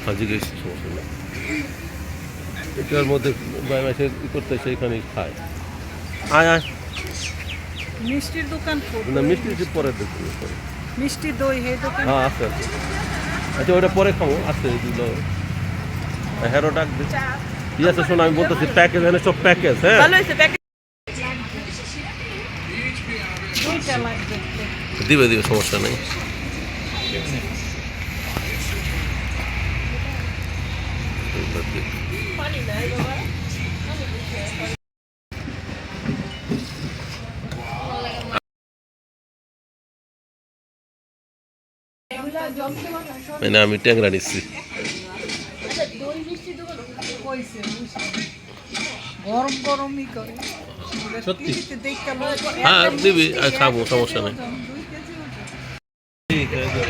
হাজি গেছি সমস্যা নেই। এটার মধ্যে মাসের ই করতে সেইখানেই খায়। আয় আয় মিষ্টির দোকান না, মিষ্টি পরে দেখবো পরে। মিষ্টি দই হে দোকান। হ্যাঁ আস্তে আস্তে। আচ্ছা ওটা পরে খাবো আস্তে দিলো। হেরো ডাক দে। ঠিক আছে শোনো, আমি বলতেছি প্যাকেজ এনে সব প্যাকেজ। হ্যাঁ ভালো হয়েছে প্যাকেট দুইটা লাগবে। দিবে দিবে সমস্যা নেই। পানি নাই বাবা। মানে আমি ট্যাংরা নিচ্ছি। গরম গরমই করে সত্যি? দেখতে হ্যাঁ দিবি, খাবো সমস্যা নেই। ঠিক আছে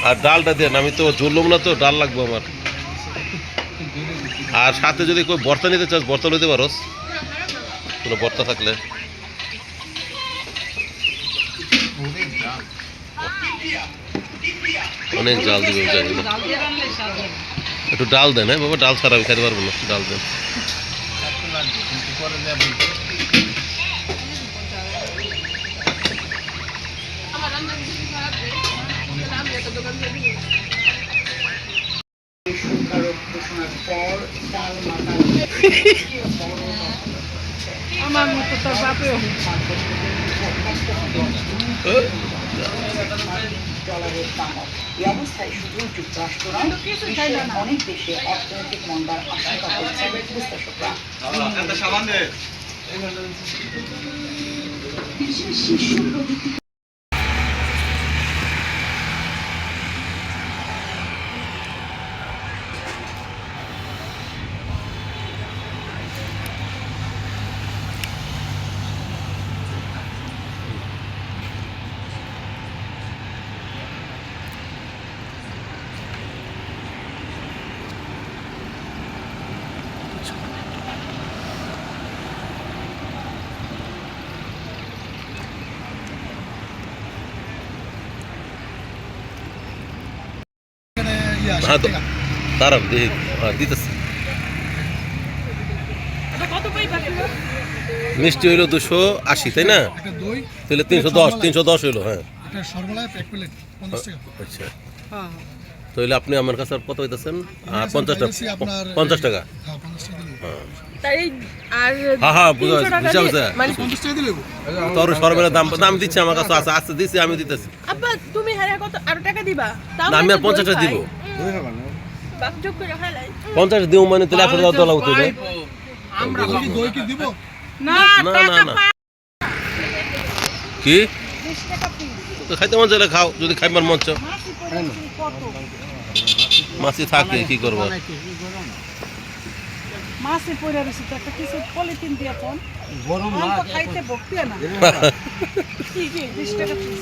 আর ডালটা দেন, আমি তো জ্বললাম না তো, ডাল লাগবে আমার। আর সাথে যদি কেউ ভর্তা নিতে চাস ভর্তা নিতে পারোস, কোনো ভর্তা থাকলে। অনেক জাল দিবে জানি না, একটু ডাল দেন। হ্যাঁ বাবা, ডাল ছাড়া আমি খেতে পারবো না, ডাল দেন। আমার মতো তোর বাপেও অবস্থায় শুধু যুক্তরাষ্ট্র নয়, বিশ্বের অনেক দেশে অর্থনৈতিক মন্দার আশঙ্কা করছেন বিশ্লেষকরা। দেশের শীর্ষ প্রযুক্তি হ্যাঁ তো দাঁড়ান দেখি, হ্যাঁ দিতেছি। কত পাই বাকি? মিষ্টি হইলো 280, তাই না? তাহলে 310 হইলো। হ্যাঁ আচ্ছা, হ্যাঁ তাহলে আপনি আমার কাছে আর কত হইতেছেন? 50 টাকা। 50 টাকা। তাই আর হ্যাঁ হ্যাঁ, 300 টাকা বুঝা দিয়ে- মানে তোর সরবেলা দাম দিচ্ছে আমার কাছে, আছে আছে দিচ্ছি, আমি দিতেছি। আব্বা তুমি হারে কত আরো টাকা দিবা? তাও না, আমি আর তো 50 টাকা দই দিব। খাই। বাপ যোগ করে খাইলাই। 50 দিব মানে তাহলে 100 টাকা দেওয়া লাগতো। আমরা কি দই কি দিব? না না টাকা না না, পাই কি 20 টাকা পিস। তো খাইতে মন চাইলে খাও, যদি খাইবার মন চাও। মাছি পড়েছি কত? মাছি থাকে কি করবো। মাছি পড়ে রইছে তো একটা কিছু পলিথিন দিয়ে কোন গরম না খাইতে ভক্তি না। কি 20 টাকা পিস।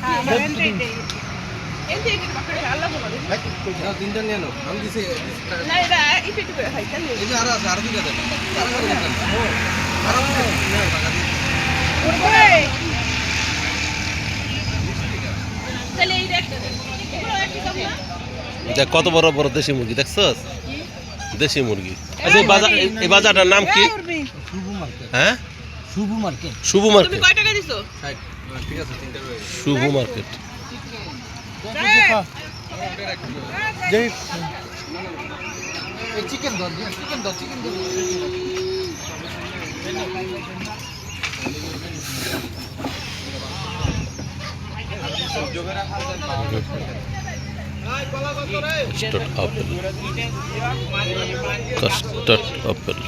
হ্যাঁ এন্টাই দেই। এন্টাই দেই বাকরে আল্লাহ বলে। তিনটা নিয়ে নাও, আমি দিছি। না এটা ইফেক্ট করে খাইতে নেই। এই যে আর দুইটা দেন। ওরে তাহলে এই দেখতে দে। এগুলো একটু কম না? দেখ কত বড় বড় দেশি মুরগি দেখছস, দেশি মুরগি। আচ্ছা এই বাজারটার নাম কি? শুভ মার্কেট। হ্যাঁ শুভ মার্কেট। শুভ তুমি মার্কেট। কয় টাকা দিছো? 60। ঠিক আছে, তিনটা রয়েছে। শুভ মার্কেট। এই চিকেন দাও, চিকেন দাও, চিকেন দাও। Custard apple, custard apple.